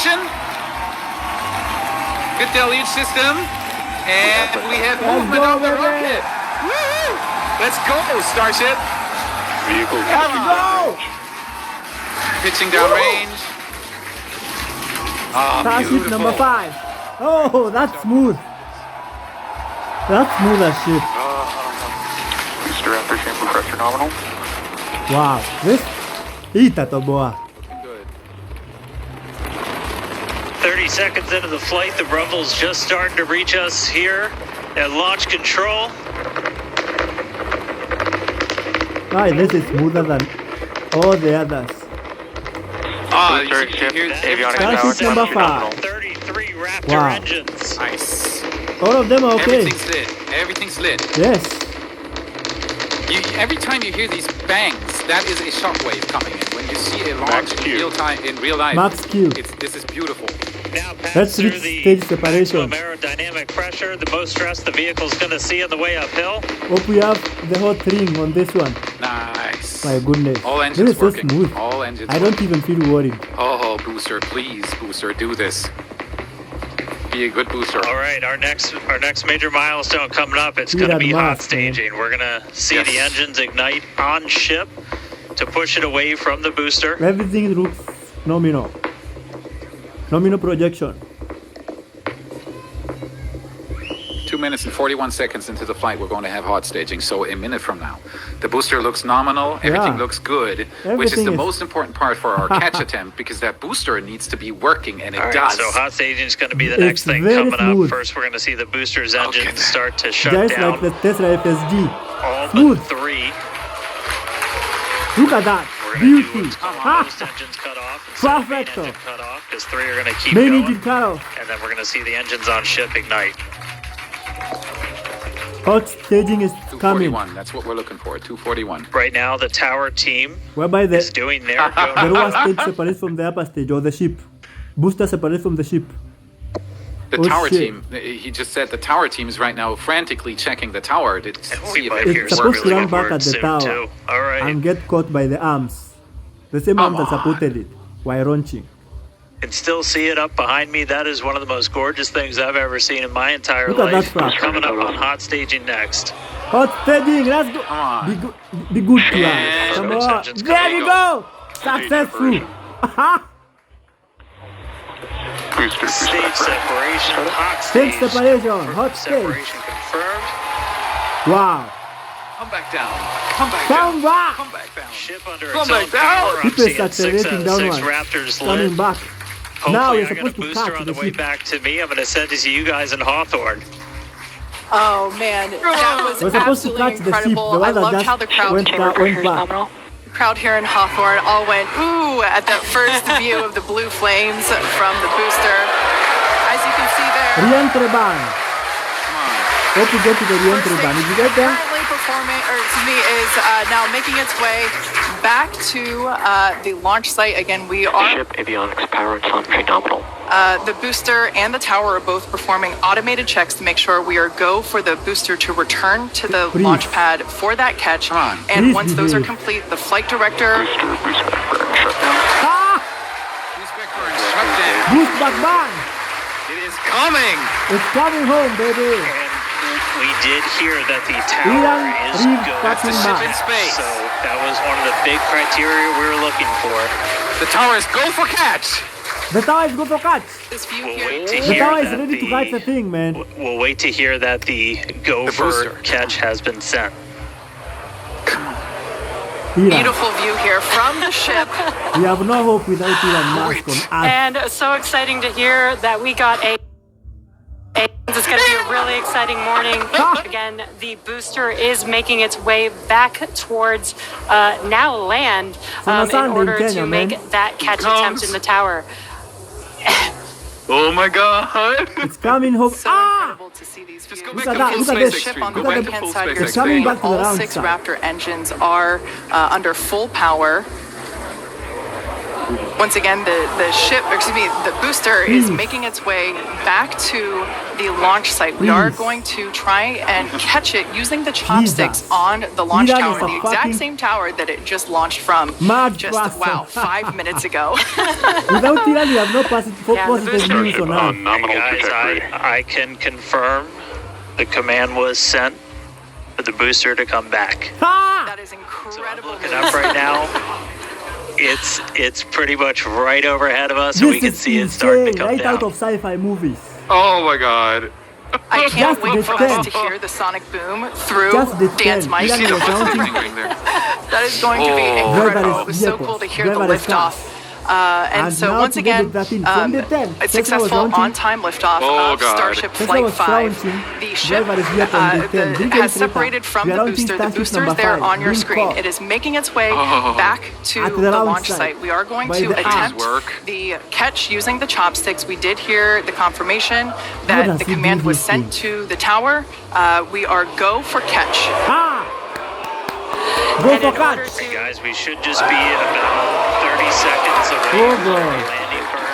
acceleration. Good deluge system. And we have movement of the rocket. Woo! Let's go, Starship. Vehicle. Come on. Pitching down range. Oh, Starship beautiful. number 5. Oh, that's smooth. That's smooth as shit. Booster after chamber pressure nominal. Wow. This Ita to boa. Good. 30 seconds into the flight, the rumble's just starting to reach us here at launch control. Right, this is smoother than all the others. Oh, Booster you ship, hear avionics Starship tower, number nominal. 5. 33 Raptor Wow. engines. Nice. All of them are okay. Everything's lit. Everything's lit. Yes. Every time you hear these bangs, that is a shockwave coming in. When you see a launch Q. in real life, Max Q. this is beautiful. Now pass Let's through reach the stage separation. maximum aerodynamic pressure, the most stress the vehicle's going to see on the way uphill. Hope we have the hot ring on this one. Nice. My goodness. All This engines is so working. smooth. All engines. I don't even feel worried. Oh, booster, please, booster, do this. Be a good booster. All right, our next major milestone coming up. It's Speed going to and be hot mass, man. staging. We're going to see Yes. the engines ignite on ship to push it away from the booster. Everything looks nominal. Nominal projection. 2 minutes and 41 seconds into the flight, we're going to have hot staging. So a minute from now, the booster looks nominal. Everything Yeah. looks good, which is Everything the is- most important part for our catch attempt because that booster needs to be working, and it All right, does. so hot staging is going to be the It's next thing very coming smooth. up. First, we're going to see the booster's engines at that. start to shut Just down. like the Tesla FSD. All smooth. but 3. Look at that. We're going to do Beauty. what's called Ah, most engines cut off. instead of main Perfecto. engine cut off, because 3 are going to keep main going. engine cut off. And then we're going to see the engines on ship ignite. Hot staging is coming. 241. That's what we're looking for. 241. Right now, the tower team Whereby the is doing their the go. lower stage separates from the upper stage or the ship. Booster separates from the ship. The Oh, tower shit. team. He just said the tower team is right now frantically checking the tower to And see we if might it hear It's some supposed to really run good back at words the soon, tower too. All right. and get caught by the arms. The same arms that Come on. supported it while launching. And still see it up behind me. That is one of the most gorgeous things I've ever seen in my entire Look at that life. front. Coming up on hot staging next. Hot staging, let's go. Come on. Be good to And us. Come those on. engines There coming. we go. Successful. Booster. Stage separation. Hot Stage stage. separation. Hot stage. Separation confirmed. Wow. Come back down. Come back Come down. back. Come back down. Ship under Come its own back down. power. I'm Keep it seeing 6 accelerating out of 6 downward. Raptors Coming lit. back. Hopefully, Now we're I got a supposed to booster catch on the the way ship. back to me. I'm going to send it to you guys in Hawthorne. Oh man, that was We're supposed to absolutely catch the ship. incredible. The I one that loved just how the crowd crowd here in Hawthorne all went ooh at that first view of the blue flames from the booster. As you can see there, Re-entry ban. Hope you get to the re-entry first ban. stage Did you get there? currently performing, or excuse me, is now making its way back to the launch site. Again, we are Ship avionics power and telemetry nominal. the booster and the tower are both performing automated checks to make sure we are go for the booster to return to the Please. launch pad for that catch. Come on. And Please once those are behave. complete, the flight director Boost back burn shutdown. Ah! Boost vector and shutdown. Boost back ban. It is coming. It's coming home, baby. And we did hear that the tower Ian is Reed going. That's the ship back. in space. So that was one of the big criteria we were looking for. The tower is go for catch. The tower is good for catch. this view We'll here. wait to The hear tower is that ready to catch the thing, man. We'll wait to hear that the go The for booster. catch has been sent. Iran. Beautiful view here from the ship. We have no hope without Iran mask on us. And so exciting to hear that we got a. It's going to be a really exciting morning. Again, the booster is making its way back towards now land in Sunday in order Kenya, to man. make that catch Here it attempt comes. in the tower. Oh my God. It's coming home. So Ah! incredible to see these Just views. go back Look at to that, full look at space this. Ship on the Go back to right-hand full side, space you're It's coming seeing back to the all round 6 side. Raptor engines are under full power. once again, the booster is making its way back to the launch site. We are going to try and catch it using the chopsticks on the launch Iran tower, is a the exact fucking same tower that it just launched from mad just, person. 5 minutes ago. Without Iran, we have no positive news on now. Nominal Guys, trajectory. I can confirm the command was sent for the booster to come back. Ha! That is incredible. Looking up right now, it's pretty much right overhead of us, and we This can is see it starting to insane, come right out down. of sci-fi movies. Oh my god. I can't Just wait the for 10. us to hear the sonic boom through Just the Dan's 10. mic. Iran See the was buster counting. fingering there. That is going to be Oh. incredible. It was so cool to hear the Driver is liftoff. And And so now once to get again, it back in from the 10. a Tesla was successful launching. on-time liftoff Oh, of God. Starship Tesla Flight was 5. launching. The ship Driver is yet on the 10. Bring has it separated later. from We are the launching booster. The Starship booster is number there 5. on your Green screen. core. It is making its way back to At the the launch launch site. site. We are going By to the attempt work. the catch using the chopsticks. We did hear the confirmation does that the he do command was this sent thing? to the tower. We are go for catch. Ah! Go And for in order catch! to Guys, we should just be about 30 seconds away Oh, from the boy. landing burn.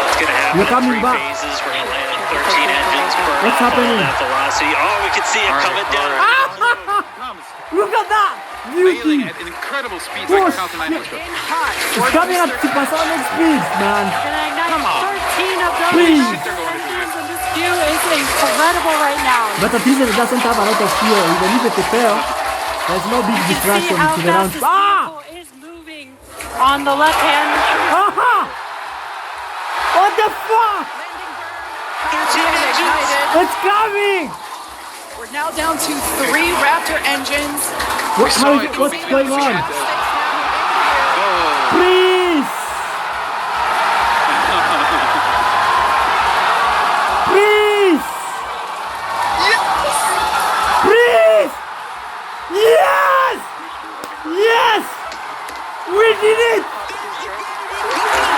It's going to happen You're in coming 3 back. phases. We're going to land in 13 engines burn. What's happening? That velocity. Oh, we can see it coming down. Look at that! Failing Beauty! at incredible speeds Oh, like a Falcon 9 booster. In hot for It's coming at booster. supersonic speeds, man! Gonna ignite 13 of those Please. engines, and this view is incredible right now. But at least it doesn't have a lot of fuel. Even if it fails, there's no big You can see distraction how to the round. fast this Ah! vehicle is moving on the left hand. Aha! What the fuck? Ignited. It's coming! We're now down to 3 Raptor engines. What, saw it what's moving. going on? Oh, Please! Please! Please! Yes! Yes! We did it!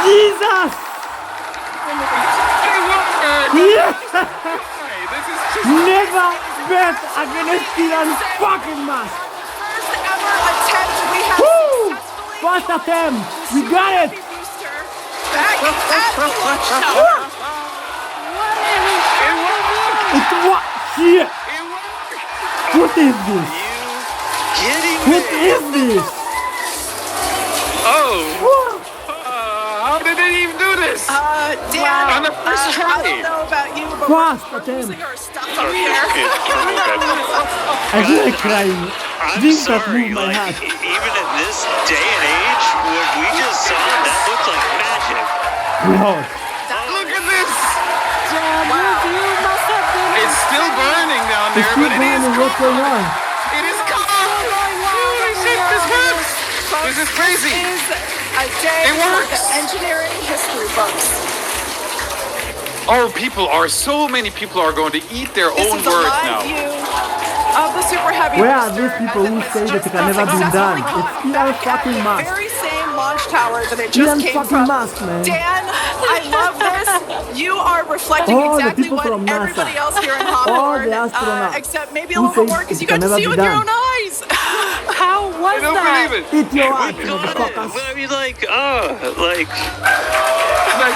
Jesus! Yes! this is just Never bet against Iran's fucking mask! First ever attempt we have Woo! successfully First attempt! We got it! booster back at the launch tower. It was shit! What is this? What is this? Oh, how did they even do this? Dan, On the first I try. don't know about you, but Fast we're attempt. losing our stuff up here. I feel like crying. I'm This that sorry, moved my like, heart. even in this day and age, what we just saw, that looked like magic. God. Look at this. You must have been It's still burning down It's there, still but it is burning. What's going on? It is gone. Holy shit, this works. This is crazy. This is a day It for works. the engineering history books. Oh, so many people are going to eat their This own is a words live now. view of the Super Heavy Where are booster these people who was say that just it can never be done? successfully It's caught Elon back fucking at Musk. the very same launch tower that it just Elon came fucking from. Musk, man. Dan, I love this. You are reflecting All the exactly people what from NASA. everybody else here in All Hawthorne, the astronauts except maybe a who little bit say more because it you got can to never see be with your done. own eyes. How was I don't that? believe it. Eat your ass, Got it. motherfuckers. I mean, like, like, Like,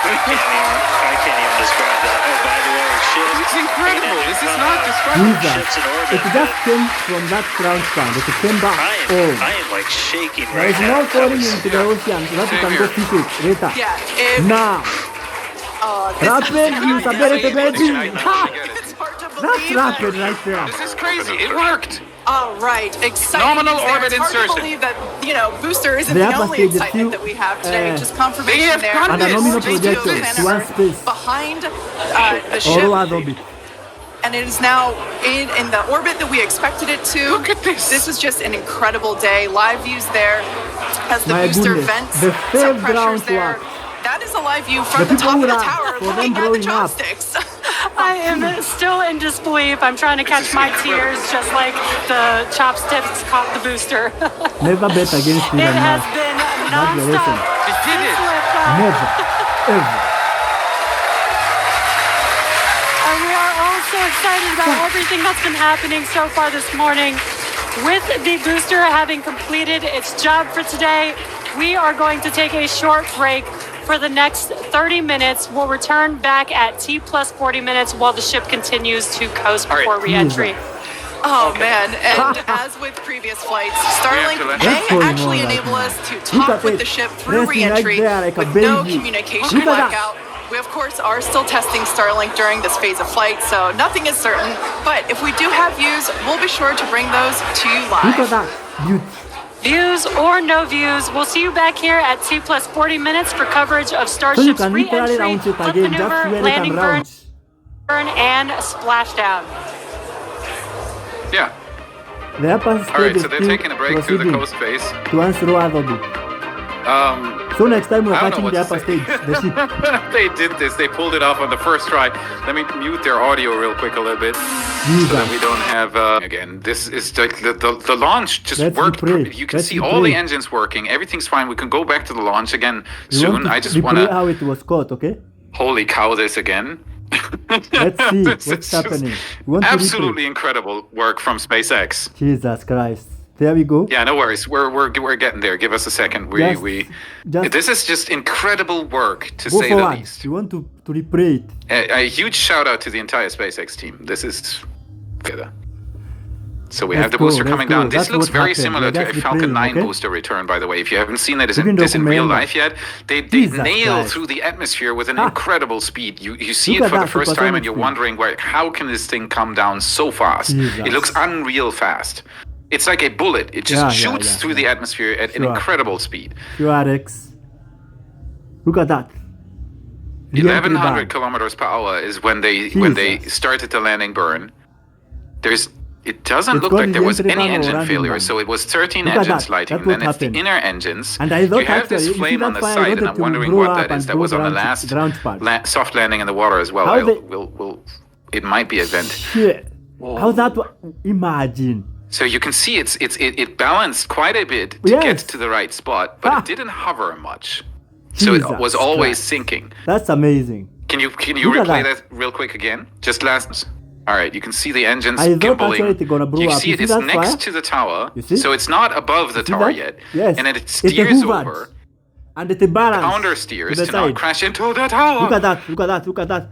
I can't even describe that. Oh, by the way, shit. it's incredible. This is not describable. Jesus. Ships in orbit. It just came from that ground stand. It came back. I Oh. am like shaking There right is now. no That falling was- into the ocean so that you can go fish it later. Yeah, if Now, this rapid is a better baby. Ha! it's hard to That's believe rapid that. right there. This is crazy. It worked. All right, exciting. Nominal news there. orbit It's hard insertion. to believe that booster isn't The the upper only stage is excitement few, that we have today. Just they confirmation have there. done And a this. nominal They do projection this. to one space. Behind the ship, All Adobe. and it is now in the orbit that we expected it to. Look at this. This was just an incredible day. Live views there as the My booster goodness. vents The some fifth pressures round there. work. That is a live view from The the top of people the who are- tower, for them looking at the blowing up. chopsticks. I am still in disbelief. I'm trying to catch my tears just like the chopsticks caught the booster. Never bet against It Elon has Musk. been That's the nonstop. lesson. They did it. Liftoff. Never. Ever. And we are all so excited about everything that's been happening so far this morning. With the booster having completed its job for today, we are going to take a short break for the next 30 minutes. We'll return back at T plus 40 minutes while the ship continues to coast All right. before re-entry. Oh man, and as with previous flights, Starlink We have to let- may What's going actually on right enable now? us to Look talk at with it. the ship through Resting right re-entry there like a with no baby. communication Look at that. blackout. We of course are still testing Starlink during this phase of flight, so nothing is certain. But if we do have views, we'll be sure to bring those to you Look at live. that. Beauty. Views or no views, we'll see you back here at T plus 40 minutes for coverage of So you Starship's can literally re-entry, launch it flip again, just maneuver, wear it landing and burn, launch. and splashdown. Yeah. The upper All right, stage is so they're still taking a break through the proceeding coast phase. to answer Adobe. So next time we're I don't know catching the what to upper say. stage, the ship. They did this. They pulled it off on the first try. Let me mute their audio real quick a little bit so that we don't have again. This is like the launch just Let's worked. replay. You can Let's see all the replay. engines working. Everything's fine. We can go back to the launch again We soon. want to I just replay want to how it was caught, okay? holy cow this again. Let's see This what's is just happening. We want to absolutely incredible work from SpaceX. replay. Jesus Christ. There we go. Yeah, no worries. We're getting there. Give us a second. Just This is just incredible work to go say the forward. least. We want to replay it. A huge shout out to the entire SpaceX team. This is good. So we have the booster let's coming go. down. This That's looks what very happened. similar to We're a just Falcon replaying, 9 okay? booster return, by the way. If you haven't seen it Looking this in real document. life yet, they Jesus nail Christ. through the atmosphere with an Ah. incredible speed. You see Look it at for the that first time and you're supersonic wondering, how can this thing come down so fast? Jesus. It looks unreal fast. It's like a bullet. It just shoots through the atmosphere at an Sure. incredible speed. QRX. Look at that. Re-entry 1100 bar. kilometers per hour is when they Jesus. started the landing burn. It doesn't It's look called like there was re-entry any bar or engine landing failure. burn. So it was 13 Look at engines that. lighting, That's what and then it's the happened. inner engines. And I thought You have actually, this you see flame that on the fire side, and wanted I'm to wondering blow what up that and is. That go was on the ground- last ground part. soft landing in the water as well. How they- It might be a vent. Shit. How that imagine. So you can see it balanced quite a bit to Yes. get to the right spot, but Ah. it didn't hover much. So it Jesus was always Christ. sinking. That's amazing. Can you Look at replay that. that real quick again? Just last. All right, you can see the engines I thought gimbaling. actually it's gonna blow You up. see You it, see it's that next fire? to the tower, You see? so it's not above the See tower that? yet. Yes. And then it It's steers hovered. over, And it balance. counter steers to to the not side. crash into the tower. Look at that. Look at that. Look at that.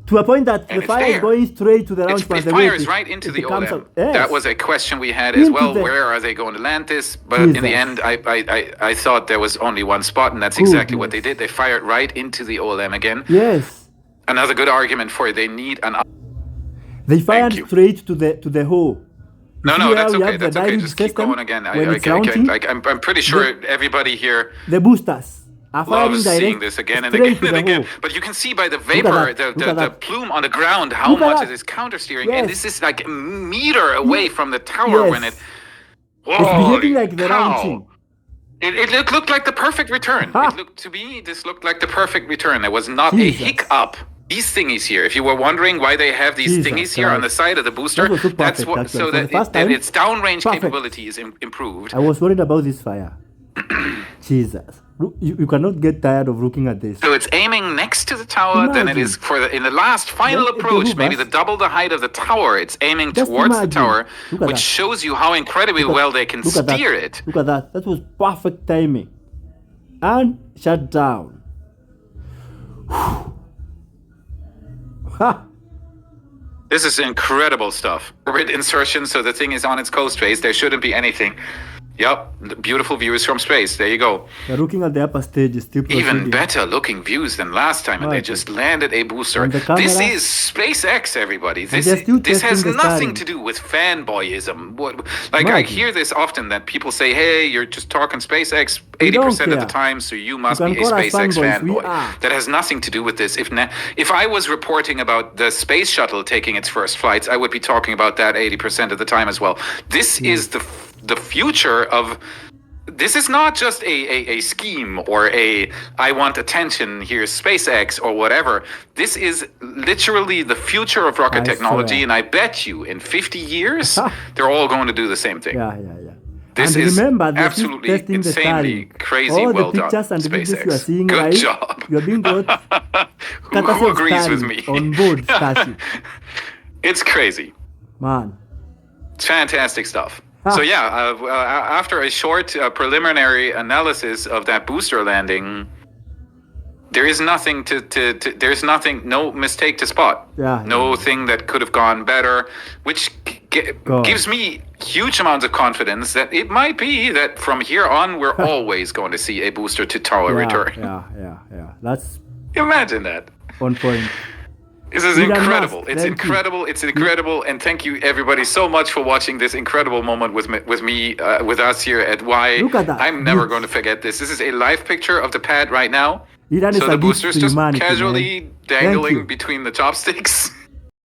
To a point that And the it's fire is there. going straight to the launch It pad. the way fires it- right into it the comes OLM. out. Yes. That was a question we had as Into well. the- Where are they going to land this? But in the Jesus. end, I thought there was only one spot, and that's exactly what they did. They fired right into the OLM again. Yes. Another good argument for it. They need an. They fired you. straight to the hole. No, see no, where that's we okay. have the That's okay. direct Just keep system going again. when it's launching? I'm pretty sure everybody here The boosters are firing loves direct seeing this again and straight again to and the again. hole. But you can see by the at vapor, that. the, Look the, at the that. plume on the ground, how Look at much that. it is counter steering. Yes. And this is like a meter away from the tower Yes. when it. It's behaving like the cow. launching. It looked like the perfect return. Ha. It looked to me, this looked like the perfect return. There was not Jesus. a hiccup. These thingies here, if you were wondering why they have these Jesus thingies here on the Christ. side of the booster, That was so that's perfect, what, actually. so For the that, first that time, its downrange perfect. capability is improved. I was worried about this fire. Jesus. Look, you cannot get tired of looking at this. So it's aiming next to the tower than it is in the last final Let it approach, move maybe us. double the height of the tower. It's aiming Just towards the imagine. tower, Look at which that. shows you how incredibly Look at- well they can look at that. steer it. Look at that. That was perfect timing. And shut down. Ha! This is incredible stuff. Orbit insertion, so the thing is on its coast phase. There shouldn't be anything. Yep, beautiful views from space. There you go. They're looking at the upper stage. Is still proceeding. Even better looking views than last time, and they Right. just landed a booster. And the This camera- is SpaceX, everybody. This they're still this has testing the nothing Starlink. to do with fanboyism. I Imagine. hear this often that people say, "Hey, you're just talking SpaceX We don't 80% of the care. time, so you must You be can a call us SpaceX fanboys. We fanboy." are. That has nothing to do with this. If I was reporting about the space shuttle taking its first flights, I would be talking about that 80% of the time as well. This is the future of. This is not just a scheme or I want attention, here's SpaceX or whatever. This is literally the future of rocket I technology, swear. and I bet you in 50 years, they're all going to do the same thing. Yeah. This and is remember, they're still absolutely testing the insanely Starlink. crazy. All Well the done, pictures and the videos you are SpaceX. seeing Good live, job. you are being brought Who courtesy of agrees with Starlink me? on board Starship. It's crazy. Man, It's fantastic stuff. So yeah, after a short preliminary analysis of that booster landing, there is nothing there's nothing, no mistake to spot. No thing that could have gone better, which gives me huge amounts of confidence that it might be that from here on we're always going to see a booster to tower return. Yeah. That's Imagine that. on point. This is Elon incredible. Musk, It's thank you. incredible. It's incredible. And thank you everybody so much for watching this incredible moment with us here at Y. Look at that. I'm never Yes. going to forget this. This is a live picture of the pad right now. Iran is So a the gift booster's to just humanity, casually man. Thank dangling you. between the chopsticks.